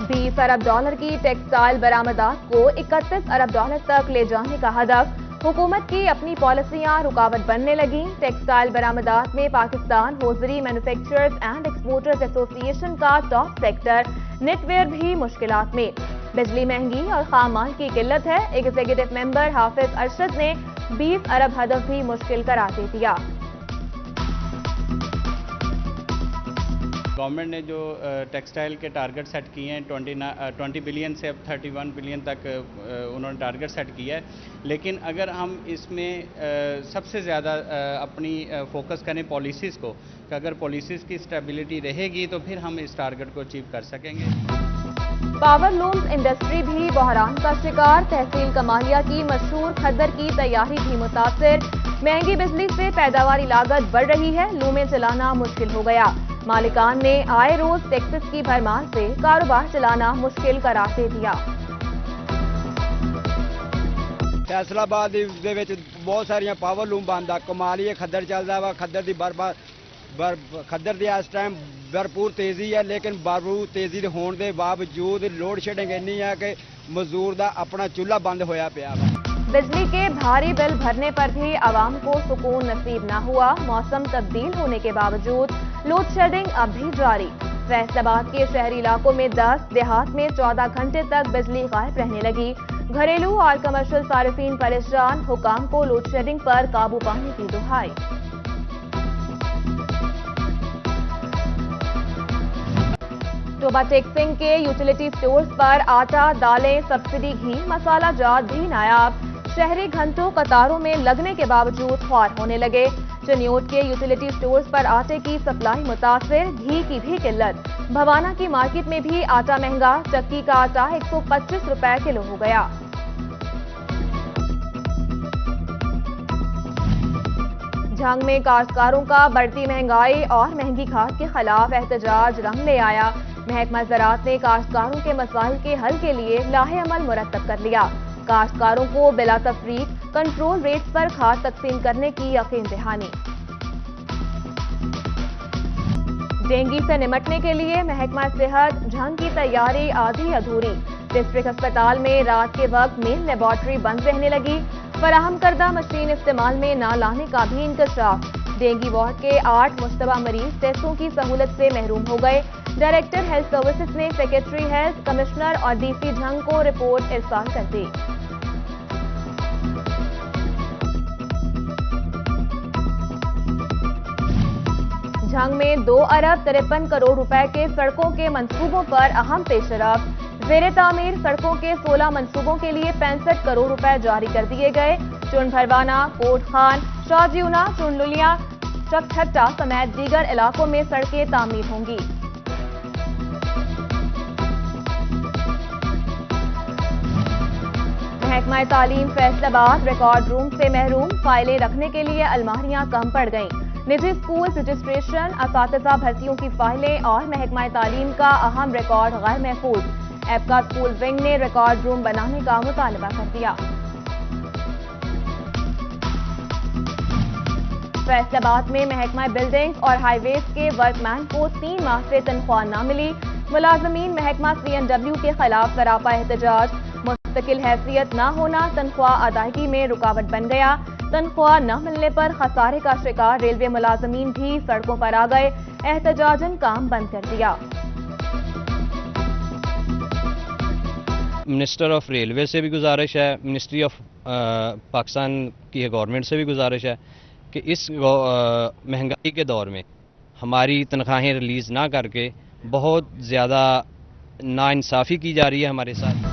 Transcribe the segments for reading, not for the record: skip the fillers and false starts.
20 अरब dollar की textile बरामदात को 31 अरब dollar तक ले जाने का हदफ। हुकूमत की अपनी पॉलिसियां रुकावट बनने लगी। टेक्सटाइल बरामदात में Pakistan hosiery manufacturers and exporters association का टॉप सेक्टर नेटवेयर भी मुश्किलात में। बिजली महंगी और खाम माल की किल्लत है। एग्जीक्यूटिव मेंबर हाफिज अरशद ने 20 अरब हदफ भी मुश्किल करार दे दिया। गवर्नमेंट ने जो टेक्सटाइल के टारगेट सेट किए हैं 20 बिलियन से अब 31 बिलियन तक उन्होंने टारगेट सेट किया है, लेकिन अगर हम इसमें सबसे ज़्यादा अपनी फोकस करें पॉलिसीज़ को, कि अगर पॉलिसीज़ की स्टेबिलिटी रहेगी तो फिर हम इस टारगेट को अचीव कर सकेंगे। पावर लूम्स इंडस्ट्री भी बहरान का शिकार। तहसील कमालिया की मशहूर खद्दर की तैयारी भी मुतासिर। महंगी बिजली से पैदावारी लागत बढ़ रही है। लूमें चलाना मुश्किल हो गया। मालिकान ने आए रोज टैक्सेस की भरमार से कारोबार चलाना मुश्किल करार दे दिया। फैसलाबाद ਦੇ ਵਿੱਚ ਬਹੁਤ ਸਾਰੀਆਂ ਪਾਵਰ ਲੂਮ ਬੰਦ ਆ। ਕਮਾਲੀਏ ਖੱਦਰ ਚੱਲਦਾ ਵਾ। ਖੱਦਰ ਦੀ ਇਸ ਟਾਈਮ ਭਰਪੂਰ ਤੇਜ਼ੀ ਹੈ, ਲੇਕਿਨ ਭਰਪੂਰ ਤੇਜ਼ੀ ਦੇ ਹੋਣ ਦੇ ਬਾਵਜੂਦ ਲੋਡ ਸ਼ੈਡਿੰਗ ਇੰਨੀ ਹੈ कि मजदूर ਦਾ अपना चूल्हा बंद होया पिया वा। बिजली के भारी बिल भरने पर भी आवाम को सुकून नसीब न हुआ। मौसम तब्दील होने के बावजूद लोड शेडिंग अब भी जारी। फैसलाबाद के शहरी इलाकों में 10, देहात में 14 घंटे तक बिजली गायब रहने लगी। घरेलू और कमर्शियल सार्फिन परेशान। हुकाम को लोड शेडिंग पर काबू पाने की दुहाई। टोबा टेक्सिंग के यूटिलिटी स्टोर्स पर आटा, दालें, सब्सिडी, घी, मसाला जात भी नायाब। शहरी घंटों कतारों में लगने के बावजूद ख्वार होने लगे। चनियोट के यूटिलिटी स्टोर्स पर आटे की सप्लाई मुतासिर। घी की भी किल्लत। भवाना की मार्केट में भी आटा महंगा। चक्की का आटा 125 रुपए किलो हो गया। झंग में काश्तकारों का बढ़ती महंगाई और महंगी खाद के खिलाफ एहतजाज रंग ले आया। महकमा ज़राअत ने काश्तकारों के मसाइल के हल के लिए लाहे अमल मुरतब कर लिया। काश्तकारों को बिला तफरीक कंट्रोल रेट्स पर खाद तकसीम करने की यकीन दहानी। डेंगू से निमटने के लिए महकमा सेहत झंग की तैयारी आधी अधूरी। डिस्ट्रिक्ट अस्पताल में रात के वक्त मेन लेबॉर्ट्री बंद रहने लगी। फराहम करदा मशीन इस्तेमाल में न लाने का भी इंकशाफ। डेंगू वार्ड के 8 मुश्तबा मरीज टेस्टों की सहूलत से महरूम हो गए। डायरेक्टर हेल्थ सर्विसेज ने सेक्रेटरी हेल्थ, कमिश्नर और डीसी झंग को रिपोर्ट इरसाल कर दी। झंग में 2 अरब 53 करोड़ रुपए के सड़कों के मंसूबों पर अहम पेशरफ। ज़ेरे तामीर सड़कों के 16 मंसूबों के लिए 65 करोड़ रुपए जारी कर दिए गए। चुन भरवाना, कोट खान, शाहजीउना, चुनलुलिया, चकठट्टा समेत दीगर इलाकों में सड़कें तामीर होंगी। महकमा तालीम फैसलाबाद रिकॉर्ड रूम से महरूम। फाइलें रखने के लिए अलमारियां कम पड़ गईं। निजी स्कूल रजिस्ट्रेशन, असातिज़ा भर्तियों की फाइलें और महकमा तालीम का अहम रिकॉर्ड गैर महफूज। एपका स्कूल विंग ने रिकॉर्ड रूम बनाने का मुतालबा कर दिया। फैसलाबाद में महकमा बिल्डिंग और हाईवेज के वर्कमैन को 3 माह से तनख्वाह न मिली। मुलाजमीन महकमा CNW के खिलाफ सरापा एहतजाज। मुस्तकिल हैसियत न होना तनख्वाह अदायगी में रुकावट बन गया। तनख्वाह न मिलने पर खसारे का शिकार रेलवे मुलाजमीन भी सड़कों पर आ गए। एहतजाजन काम बंद कर दिया। मिनिस्टर ऑफ रेलवे से भी गुजारिश है, मिनिस्ट्री ऑफ पाकिस्तान की गवर्नमेंट से भी गुजारिश है कि इस महंगाई के दौर में हमारी तनख्वाहें रिलीज़ ना करके बहुत ज़्यादा नाइंसाफ़ी की जा रही है हमारे साथ।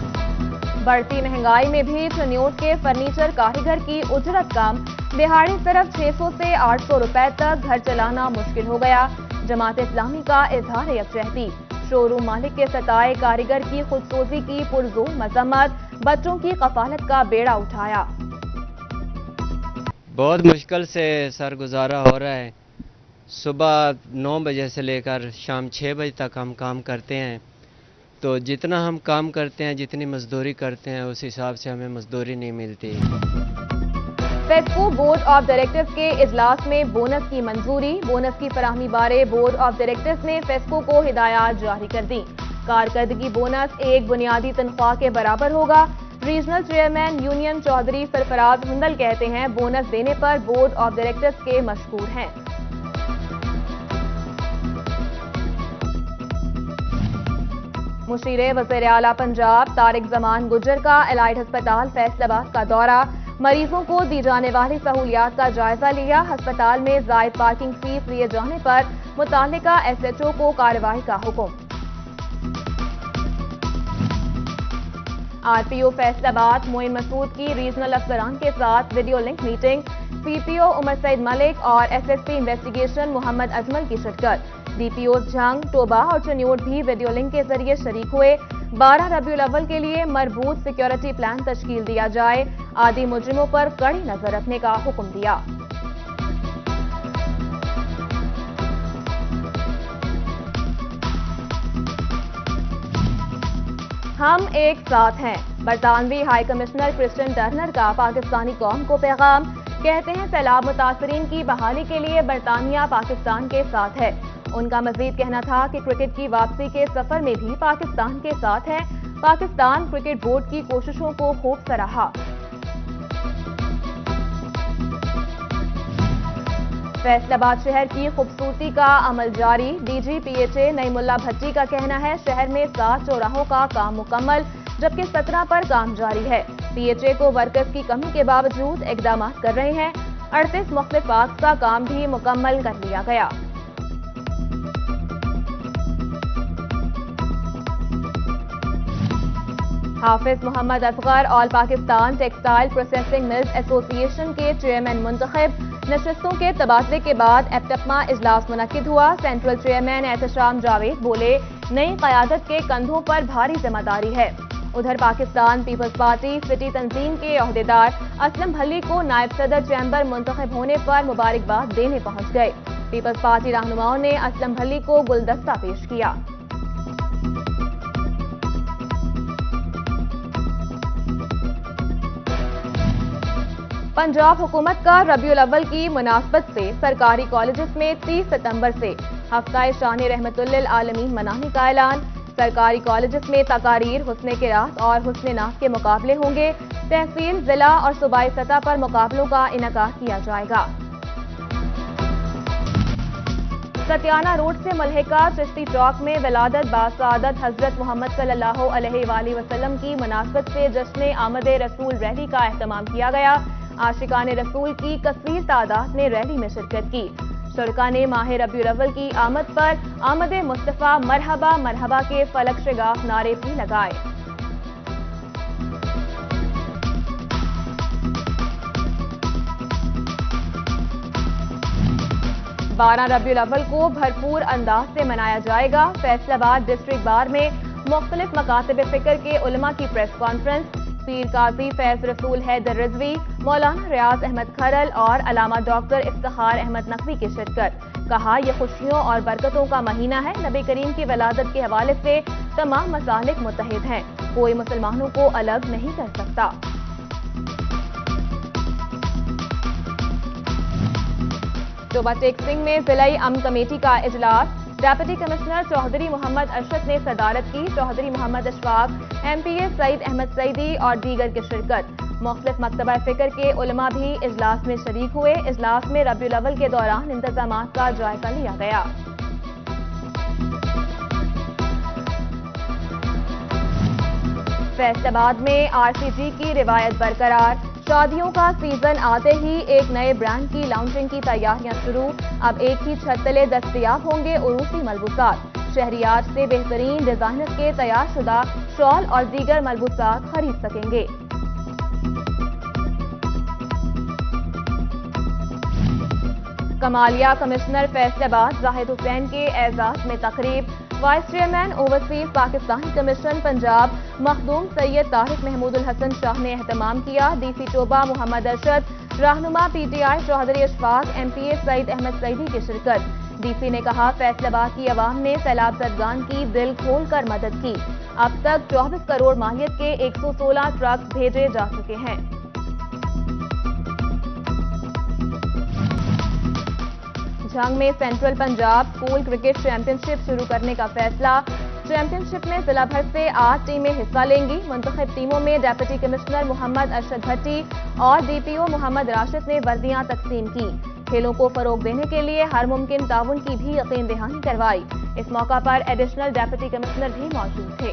बढ़ती महंगाई में भी चनियोट के फर्नीचर कारीगर की उजरत कम। दिहाड़ी सिर्फ 600 से 800 रुपए तक घर चलाना मुश्किल हो गया। जमात इस्लामी का इजहार यकजहती। शोरूम मालिक के सताए कारीगर की खुदसोजी की पुरजोर मजम्मत। बच्चों की कफालत का बेड़ा उठाया। बहुत मुश्किल से सर गुजारा हो रहा है। सुबह 9 बजे से लेकर शाम 6 बजे तक हम काम करते हैं, तो जितना हम काम करते हैं, जितनी मजदूरी करते हैं, उस हिसाब से हमें मजदूरी नहीं मिलती। फेस्को बोर्ड ऑफ डायरेक्टर्स के इजलास में बोनस की मंजूरी। बोनस की फराहमी बारे बोर्ड ऑफ डायरेक्टर्स ने फेस्को को हिदायत जारी कर दी। کارکردگی بونس ایک بنیادی تنخواہ کے برابر ہوگا۔ ریجنل چیئرمین یونین چودھری سرفراز ہندل کہتے ہیں بونس دینے پر بورڈ آف ڈائریکٹرز کے مشکور ہیں۔ مشیر وزیر اعلیٰ پنجاب طارق زمان گجر کا الائٹ ہسپتال فیصل آباد کا دورہ، مریضوں کو دی جانے والی سہولیات کا جائزہ لیا۔ ہسپتال میں زائد پارکنگ فیس لیے جانے پر متعلقہ ایس ایچ او کو کارروائی کا حکم۔ آر پی او فیصل آباد معین مسعود کی ریجنل افسران کے ساتھ ویڈیو لنک میٹنگ، سی پی او عمر سعید ملک اور ایس ایس پی انویسٹیگیشن محمد اجمل کی شرکت۔ D P Os Jhang, Toba اور چنیوٹ بھی ویڈیو لنک کے ذریعے شریک ہوئے۔ 12 ربیع الاول کے لیے مربوط سیکیورٹی پلان تشکیل دیا جائے، عادی مجرموں پر کڑی نظر رکھنے کا حکم دیا۔ ہم ایک ساتھ ہیں، برطانوی ہائی کمشنر کرسٹن ٹرنر کا پاکستانی قوم کو پیغام، کہتے ہیں سیلاب متاثرین کی بحالی کے لیے برطانیہ پاکستان کے ساتھ ہے۔ ان کا مزید کہنا تھا کہ کرکٹ کی واپسی کے سفر میں بھی پاکستان کے ساتھ ہے۔ پاکستان کرکٹ بورڈ کی کوششوں کو خوب سراہا۔ فیصل آباد شہر کی خوبصورتی کا عمل جاری، D G P H A نعیم اللہ بھٹی کا کہنا ہے شہر میں 7 چوراہوں کا کام مکمل جبکہ 17 پر کام جاری ہے۔ پی ایچ اے کو ورکرز کی کمی کے باوجود اقدامات کر رہے ہیں۔ 38 مختلف پارکس کا کام بھی مکمل کر لیا گیا۔ حافظ محمد اصغر آل پاکستان ٹیکسٹائل پروسیسنگ ملز ایسوسی ایشن کے چیئرمین منتخب، نشستوں کے تبادلے کے بعد ایپٹپما اجلاس منعقد ہوا۔ سینٹرل چیئرمین احتشام جاوید بولے نئی قیادت کے کندھوں پر بھاری ذمہ داری ہے۔ ادھر پاکستان پیپلز پارٹی سٹی تنظیم کے عہدیدار اسلم بھلی کو نائب صدر چیمبر منتخب ہونے پر مبارکباد دینے پہنچ گئے۔ پیپلز پارٹی رہنماؤں نے اسلم بھلی کو گلدستہ پیش کیا۔ پنجاب حکومت کا ربیع الاول کی مناسبت سے سرکاری کالجز میں 30 ستمبر سے ہفتہ شان رحمت للعالمین منانے کا اعلان۔ سرکاری کالجز میں تقاریر، حسن قرات اور حسن نعت کے مقابلے ہوں گے۔ تحصیل، ضلع اور صوبائی سطح پر مقابلوں کا انعقاد کیا جائے گا۔ ستیانہ روڈ سے ملحقہ چشتی چوک میں ولادت باسعادت حضرت محمد صلی اللہ علیہ وآلہ وسلم کی مناسبت سے جشن آمد رسول ریلی کا اہتمام کیا گیا۔ عاشقان رسول کی کثیر تعداد نے ریلی میں شرکت کی۔ شرکاء نے ماہ ربیع الاول کی آمد پر آمد مصطفیٰ مرحبا مرحبا کے فلک شگاف نعرے بھی لگائے۔ بارہ ربیع الاول کو بھرپور انداز سے منایا جائے گا۔ فیصل آباد ڈسٹرکٹ بار میں مختلف مکاتب فکر کے علماء کی پریس کانفرنس، پیر قاضی فیض رسول حیدر رضوی، مولانا ریاض احمد کھرل اور علامہ ڈاکٹر افتخار احمد نقوی کی شرکت۔ کہا یہ خوشیوں اور برکتوں کا مہینہ ہے، نبی کریم کی ولادت کے حوالے سے تمام مسالک متحد ہیں، کوئی مسلمانوں کو الگ نہیں کر سکتا۔ ٹوبہ ٹیکسنگ میں ضلعی امن کمیٹی کا اجلاس، ڈیپٹی کمشنر چوہدری محمد ارشد نے صدارت کی۔ چوہدری محمد Ashfaq, M P A Saeed Ahmad Saeedi اور دیگر کی شرکت۔ مختلف مکتبہ فکر کے علماء بھی اجلاس میں شریک ہوئے۔ اجلاس میں ربیع الاول کے دوران انتظامات کا جائزہ لیا گیا۔ فیصل آباد میں آر سی جی کی روایت برقرار، شادیوں کا سیزن آتے ہی ایک نئے برانڈ کی لانچنگ کی تیاریاں شروع۔ اب ایک ہی چھت تلے دستیاب ہوں گے عروسی ملبوسات۔ شہریار سے بہترین ڈیزائنر کے تیار شدہ شال اور دیگر ملبوسات خرید سکیں گے۔ کمالیہ کمشنر فیصل آباد زاہد حسین کے اعزاز میں تقریب، vice chairman overseas Pakistan commission Punjab Makhdoom Syed Tariq Mahmood Alhasan Shah نے اہتمام کیا۔ ڈی سی ٹوبہ محمد ارشد، رہنما P T I Chaudhry Ishfaq, M P A Saeed Ahmad Saeedi کی شرکت۔ ڈی سی نے کہا فیصل آباد کی عوام نے سیلاب زدگان کی دل کھول کر مدد کی۔ اب تک 24 کروڑ مالیت کے 116 ٹرکس بھیجے جا چکے ہیں۔ جھنگ میں central Punjab school cricket championship شروع کرنے کا فیصلہ، चैंपियनशिप में जिला भर से 8 टीमें हिस्सा लेंगी। मुंतखब टीमों में डिप्टी कमिश्नर मोहम्मद अरशद भट्टी और डीपीओ मोहम्मद राशिद ने वर्दियां तकसीम की। खेलों को फरोग देने के लिए हर मुमकिन ताउन की भी यकीन दहानी करवाई। इस मौका पर एडिशनल डिप्टी कमिश्नर भी मौजूद थे।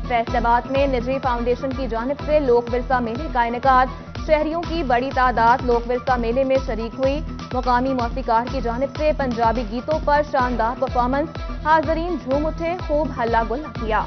फैसलाबाद में निजी फाउंडेशन की जानिब से लोक विरसा मेले का इनेकाद। शहरियों की बड़ी तादाद लोक विरसा मेले में शरीक हुई। मुकामी मौसीकार की जानिब से पंजाबी गीतों पर शानदार परफॉर्मेंस। हाजरीन झूम उठे, खूब हल्ला गुल्ला किया।